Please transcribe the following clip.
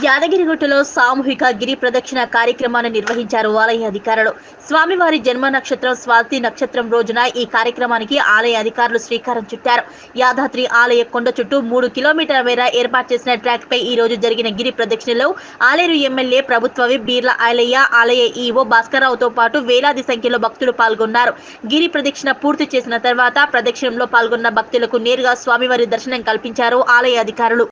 యాదగిరిగుట్టలో సామూహిక గిరి ప్రదక్షిణ కార్యక్రమాన్ని నిర్వహించారు ఆలయ అధికారులు. స్వామివారి జన్మ నక్షత్రం స్వాతి నక్షత్రం రోజున ఈ కార్యక్రమానికి ఆలయ అధికారులు శ్రీకారం చుట్టారు. యాదాద్రి ఆలయ కొండ చుట్టూ 3 కిలోమీటర్ల మేర ఏర్పాటు చేసిన ట్రాక్ పై ఈ రోజు జరిగిన గిరి ప్రదక్షిణలో ఆలేరు ఎమ్మెల్యే ప్రభుత్వ విప్ బీర్ల ఐలయ్య, ఆలయ ఈవో భాస్కర్రావుతో పాటు వేలాది సంఖ్యలో భక్తులు పాల్గొన్నారు. గిరి ప్రదక్షిణ పూర్తి చేసిన తర్వాత ప్రదక్షిణలో పాల్గొన్న భక్తులకు నేరుగా స్వామివారి దర్శనం కల్పించారు ఆలయ అధికారులు.